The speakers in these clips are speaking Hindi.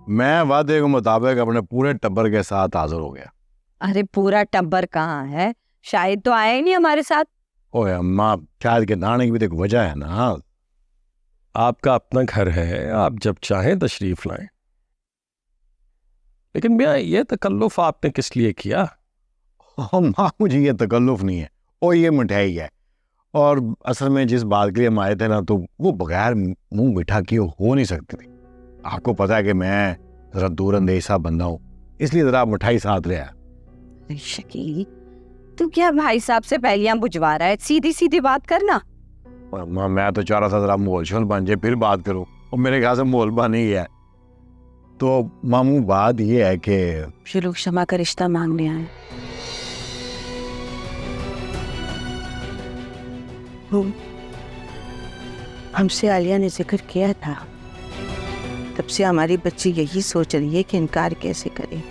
मैं वादे के मुताबिक अपने पूरे टब्बर के साथ हाजिर हो गया। अरे पूरा टब्बर कहाँ है, शायद तो आया ही नहीं हमारे साथ। ओए अम्मा, शायद के दाने की भी तो एक वजह है ना। आपका अपना घर है, आप जब चाहें तशरीफ लाएं। लेकिन मियाँ, ये तकल्लुफ आपने किस लिए किया? अम्मा, मुझे ये तकल्लुफ नहीं है, और ये मिठाई है। और असल में जिस बात के लिए हम आए थे ना, तो वो बगैर मुंह मीठा किए हो नहीं सकती थी। आपको पता है कि मैं जरा दूरंदेश सा बंदा हूँ, इसलिए जरा मिठाई साथ ले आया। अरे शकील, तू क्या भाई साहब से पहलियां बुझवा रहा है? सीधी सीधी बात करना। और अम्मा, मैं तो चाह रहा था जरा माहौल शोल बन जाए फिर बात करूँ, और मेरे ख्याल से माहौल बन ही गया है। तो मामू, बात ये है कि ये लोग क्षमा का रिश्ता मांगने आए। हमसे आलिया ने जिक्र किया था, तब से हमारी बच्ची यही सोच रही है कि इनकार कैसे करे।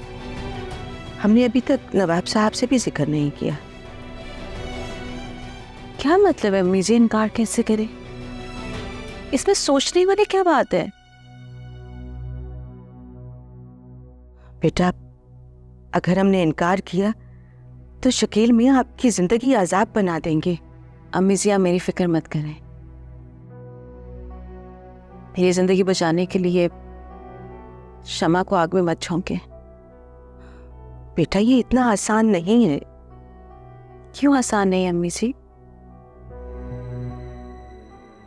हमने अभी तक नवाब साहब से भी जिक्र नहीं किया। क्या मतलब है अम्मी जी, इनकार कैसे करे? इसमें सोचने वाली क्या बात है? बेटा, अगर हमने इनकार किया तो शकील मियाँ आपकी जिंदगी अजाब बना देंगे। अम्मी जी, आप मेरी फिक्र मत करें। मेरी जिंदगी बचाने के लिए शमा को आग में मत झोंके। बेटा, ये इतना आसान नहीं है। क्यों आसान नहीं अम्मी जी?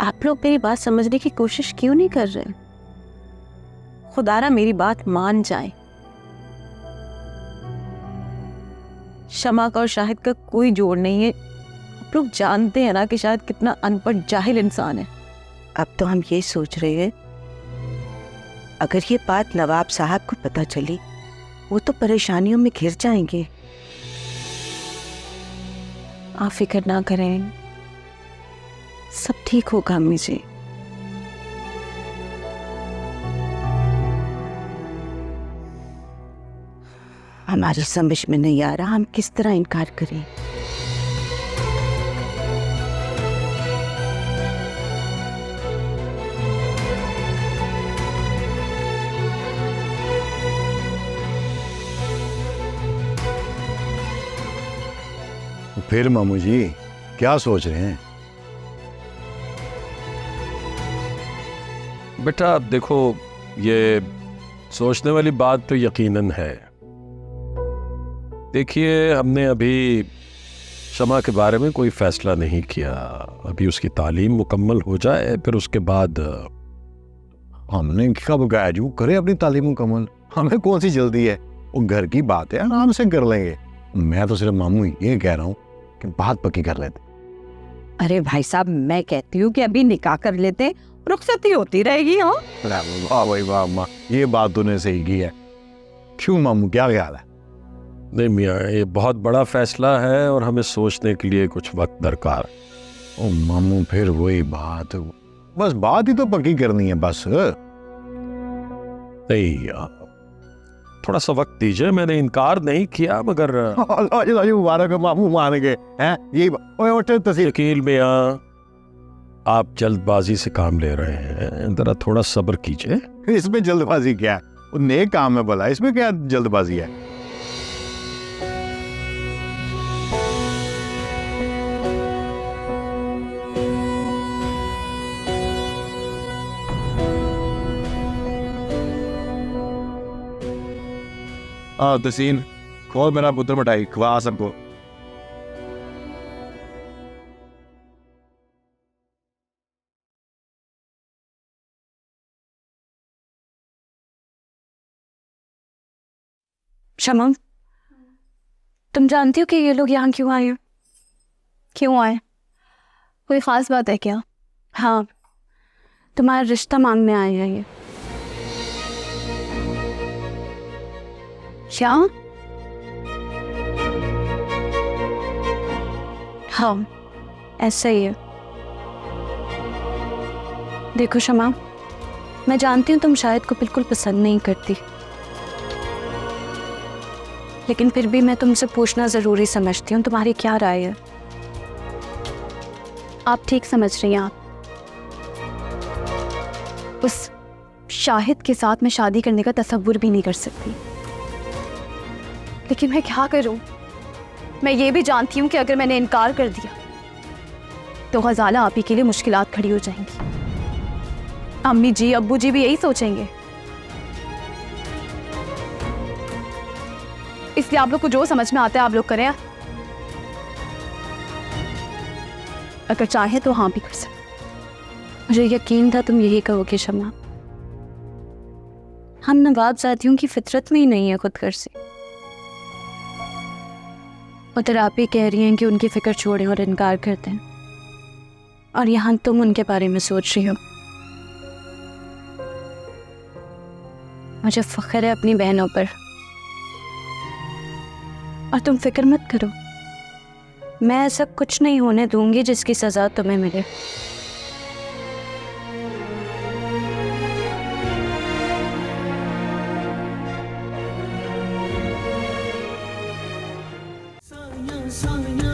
आप लोग मेरी बात समझने की कोशिश क्यों नहीं कर रहे? खुदारा मेरी बात मान जाए। शमा का और शाहिद का कोई जोड़ नहीं है। आप लोग जानते हैं ना कि शाहिद कितना अनपढ़ जाहिल इंसान है। अब तो हम ये सोच रहे हैं, अगर ये बात नवाब साहब को पता चली, वो तो परेशानियों में घिर जाएंगे। आप फिक्र ना करें, सब ठीक होगा अम्मी जी। हमारी समझ में नहीं आ रहा हम किस तरह इनकार करें। फिर मामू जी क्या सोच रहे हैं? बेटा अब देखो, ये सोचने वाली बात तो यकीनन है। देखिए, हमने अभी शमा के बारे में कोई फैसला नहीं किया। अभी उसकी तालीम मुकम्मल हो जाए, फिर उसके बाद हमने कब कहा जी वो करे अपनी तालीम मुकम्मल? हमें कौन सी जल्दी है, वो घर की बात है, आराम से कर लेंगे। मैं तो सिर्फ मामू ये कह रहा हूँ कि बात पक्की कर लेते। अरे भाई साहब, मैं कहती हूँ कि अभी निकाह कर लेते, रुखसती होती रहेगी। हाँ वाह भाई वाह अम्मा, ये बात तूने सही की है। क्यों मामू, क्या ख्याल है? नहीं मियाँ, ये बहुत बड़ा फैसला है और हमें सोचने के लिए कुछ वक्त दरकार। ओ मामू, फिर वही बात, बस बात ही तो पक्की करनी है बस। नहीं, थोड़ा सा वक्त दीजिए। मैंने इनकार नहीं किया, मगर मुबारक मामू, मान गए हैं। यही तस्वीर शकील मियाँ, आप जल्दबाजी से काम ले रहे हैं, जरा थोड़ा सब्र कीजिए। इसमें जल्दबाजी क्या है? वो नेक काम है भला, इसमें क्या जल्दबाजी है? तसीन, खोल मेरा पुत्र मिठाई, खवा सबको। शमा, तुम जानती हो कि ये लोग यहाँ क्यों आए हैं? क्यों आए? कोई ख़ास बात है क्या? हाँ, तुम्हारा रिश्ता मांगने आए हैं ये। क्या? हाँ, ऐसा ही है। देखो शमा, मैं जानती हूँ तुम शाहिद को बिल्कुल पसंद नहीं करती, लेकिन फिर भी मैं तुमसे पूछना ज़रूरी समझती हूँ, तुम्हारी क्या राय है? आप ठीक समझ रही हैं। आप उस शाहिद के साथ मैं शादी करने का तसव्वुर भी नहीं कर सकती, लेकिन मैं क्या करूं? मैं ये भी जानती हूँ कि अगर मैंने इनकार कर दिया तो गजाला आप ही के लिए मुश्किलात खड़ी हो जाएंगी। अम्मी जी अब्बू जी भी यही सोचेंगे, इसलिए आप लोग को जो समझ में आता है आप लोग करें। अगर चाहे तो हाँ भी कर सकते। मुझे यकीन था तुम यही कहोगे शमा। हम नवाबजादियों की फितरत में ही नहीं है खुद गर्जी। उधर आप ही कह रही हैं कि उनकी फिक्र छोड़ें और इनकार करते हैं, और यहाँ तुम उनके बारे में सोच रही हो। मुझे फख्र है अपनी बहनों पर, और तुम फिक्र मत करो, मैं ऐसा कुछ नहीं होने दूंगी जिसकी सजा तुम्हें मिले। साया